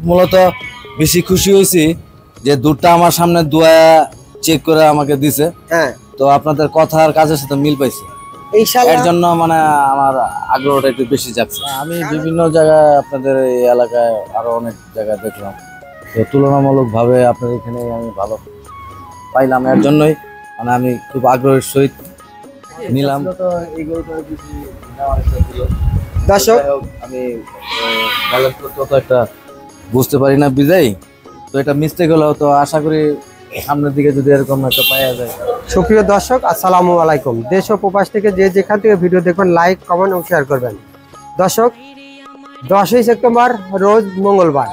মূলত বেশি খুশি হয়েছি যে দুধটা আমার সামনে দুয়া চেক করে আমাকে দিছে। হ্যাঁ, তো আপনাদের কথার কাজের সাথে মিল পাইছে, এর জন্য মানে আমার আগ্রহটা একটু বেশি জাগছে। আমি বিভিন্ন জায়গায় আপনাদের এই এলাকায় আরো অনেক জায়গায় দেখলাম, তো তুলনামূলক ভাবে আপনার এখানে আমি ভালো পাইলাম, এর জন্যই মানে আমি খুব আগ্রহের সহিত নিলাম। দর্শক আমি কত একটা বুঝতে পারি না বিজয়, তো এটা মিস্টেক হলো, তো আশা করি সামনের দিকে যদি এরকম একটা পাওয়া যায়। সুপ্রিয় দর্শক, আসসালামু আলাইকুম। দেশ ও প্রবাস থেকে যে যেখান থেকে ভিডিও দেখবেন লাইক, কমেন্ট ও শেয়ার করবেন। দর্শক, 10ই সেপ্টেম্বর রোজ মঙ্গলবার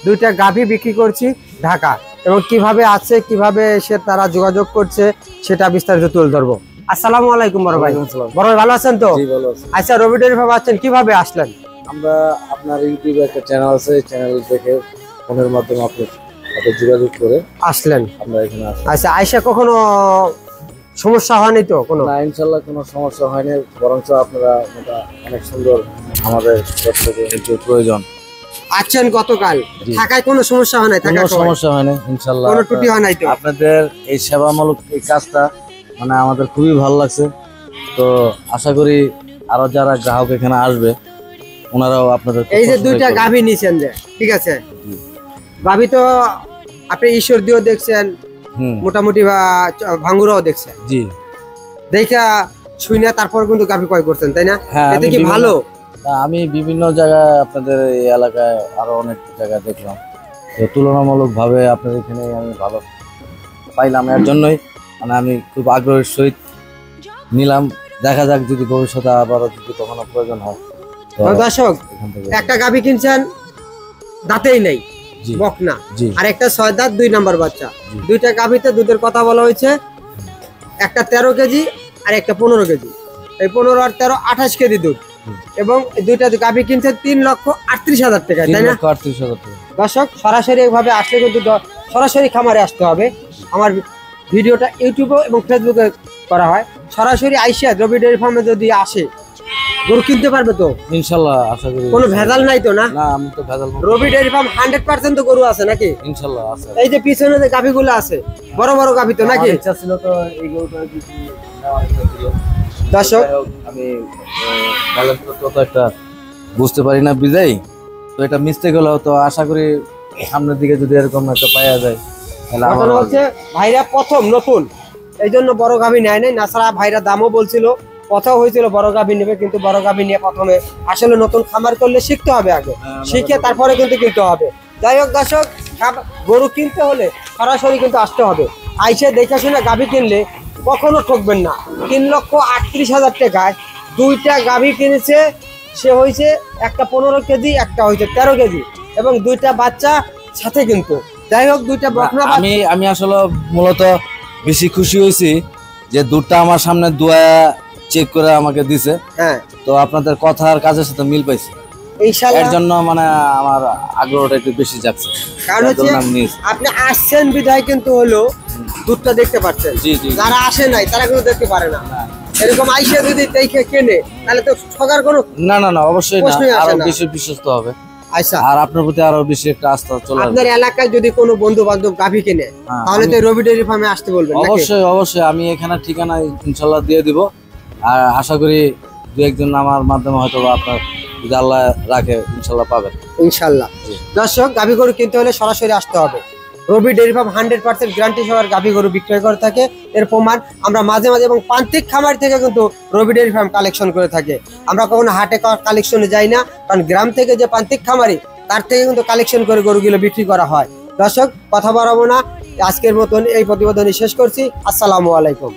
দুইটা গাভী বিক্রি করছি ঢাকা, এবং কিভাবে আছে কিভাবে এসে তারা যোগাযোগ করছে সেটা বিস্তারিত তুলে ধরবো। আসসালামু আলাইকুম বড় ভাই। বড় ভাই ভালো আছেন তো? আচ্ছা, রবি ডেয়ারি ফার্ম আছেন, কিভাবে আসলেন? আমরা আপনার ইউটিউবে একটা চ্যানেল আছে, চ্যানেল দেখে ফোনের মাধ্যমে আপনার সাথে যোগাযোগ করে আসলেন, আমরা এখানে আসলাম। আচ্ছা, আয়সা কখনো সমস্যা হয়নি তো? কোনো না, ইনশাল্লাহ কোনো সমস্যা হয়নি, বরঞ্চ আপনারা অনেক সুন্দর, আমাদের একটু প্রয়োজন। আছেন গতকাল ঢাকায়, কোনো সমস্যা হয় নাই? কোনো সমস্যা হয় না ইনশাল্লাহ, কোনো ত্রুটি হয় নাই তো? আপনাদের এই সেবামূলক এই কাজটা মানে আমাদের খুবই ভালো লাগছে। তো আশা করি আরো যারা গ্রাহক এখানে আসবে ওনারাও আপনাদের এই যে দুইটা গাভী নিছেন, যে ঠিক আছে, গাভী তো আপনি ঈশ্বর দিয়েও দেখছেন, মোটামুটি ভাঙ্গুরাও দেখছেন, জি দেখা শুনে তারপর কিন্তু গাভী ক্রয় করছেন, তাই না? এতে কি ভালো? আমি বিভিন্ন জায়গায় আপনাদের এই এলাকায় আরো অনেক জায়গায় দেখলাম, তো তুলনামূলক ভাবে আপনাদের এখানে আমি ভালো পাইলাম, এর জন্যই মানে আমি খুব আগ্রহের সহিত নিলাম। দেখা যাক যদি ভবিষ্যতে আবারও যদি কখনো প্রয়োজন হয়। দর্শক, একটা গাভী কিনছেন দাঁতেই নেই, বকনা, আর একটা 6 দাঁত 2 নাম্বার বাচ্চা। দুইটা গাভীতে দুধের কথা বলা হয়েছে, একটা 13 কেজি আর একটা 15 কেজি। এই 15 আর 13 28 কেজি দুধ, এবং দুইটা গাভী কিনছে 3,38,000 টাকা, তাই না? 3,38,000 টাকা। দর্শক, সরাসরি এইভাবে আসলে কিন্তু সরাসরি খামারে আসতে হবে। আমার ভিডিওটা ইউটিউবে এবং ফেসবুকে করা হয়, সরাসরি আইসা রবি ডেয়ারি ফার্মে যদি আসে গরু কিনতে পারবে তো ইনশাআল্লাহ? আশা করি কোনো ভেজাল নাই তো? না, আমি তো ভেজাল। রবি ডেয়ারি ফার্ম 100% তো গরু আছে নাকি? ইনশাআল্লাহ আছে। এই যে পিছনে যে গাভীগুলো আছে বড় বড় গাভী তো নাকি? ইচ্ছা ছিল তো এই গরুটা কিছু নেওয়ার ইচ্ছা ছিল। দর্শক, আমি ভেজাল কত একটা বুঝতে পারি না বিজয়, তো এটা মিস্টেক হলো, তো আশা করি সামনের দিকে যদি এরকম একটা পাওয়া যায়। ঘটনা হচ্ছে ভাইরা প্রথম নতুন, এই জন্য বড় গাভী নেয় নাই, নাছাড়া ভাইরা দামও বলছিল, কথা হয়েছিল বড় গাভী নেবে, কিন্তু বড় গাভী নিয়ে প্রথমে আসলে নতুন খামার করলে শিখতে হবে, আগে শিখে তারপরে কিন্তু কিনতে হবে। যাই হোক দর্শক, গরু কিনতে হলে সরাসরি কিন্তু আসতে হবে, আইসে দেখে শুনে গাভী কিনলে কখনো ঠকবেন না। 3,38,000 টাকায় দুইটা গাভী কিনেছে, সে হয়েছে একটা 15 কেজি, একটা হয়েছে 13 কেজি, এবং দুইটা বাচ্চা সাথে। কিন্তু যাই হোক, দুইটা বকনা। আমি আসলে মূলত বেশি খুশি হয়েছি যে দুধটা আমার সামনে দুয়া চেক করে আমাকে দিছে। হ্যাঁ, তো আপনাদের কথার কাজের সাথে মিল পাইছে, এর জন্য মানে আমার আগ্রহটা একটু বেশি জাগছে। কারণ হচ্ছে আপনি আসছেন বিধায় কিন্তু হলো দুধটা দেখতে পাচ্ছেন, যারা আসে নাই তারা কিন্তু দেখতে পারে না। এরকম আইসা যদি দেখে কেনে তাহলে তো ঠকার কোনো না অবশ্যই না, আরো বেশি বিশ্বস্ত হবে। আচ্ছা, আর আপনার প্রতি আরো বেশি একটা আস্থা চলে আসবে। আপনার এলাকায় যদি কোনো বন্ধু বান্ধব গাভী কিনে তাহলে তো রবি ডেয়ারি ফার্মে আসতে বলবেন। অবশ্যই আমি এখানে ঠিকানা ইনশাআল্লাহ দিয়ে দিব, আর আশা করি 2-1 আমার মাধ্যমে হয়তো আপনার যদি আল্লাহ রাখে ইনশাআল্লাহ পাবেন ইনশাআল্লাহ। দর্শক, গাভী গরু কিনতে হলে সরাসরি আসতে হবে। রবি ডেয়ারি ফার্ম 100% গ্যারান্টি সহ গাভী গরু বিক্রয় করে থাকে, এর প্রমাণ আমরা মাঝে মাঝে এবং প্রান্তিক খামার থেকে কিন্তু রবি ডেয়ারি ফার্ম কালেকশন করে থাকে। আমরা কখনো হাটে কালেকশনে যাই না, কারণ গ্রাম থেকে যে প্রান্তিক খামারি তার থেকে কিন্তু কালেকশন করে গরুগুলো বিক্রি করা হয়। দর্শক, কথা বাড়াবো না, আজকের মতন এই প্রতিবেদনই শেষ করছি। আসসালামু আলাইকুম।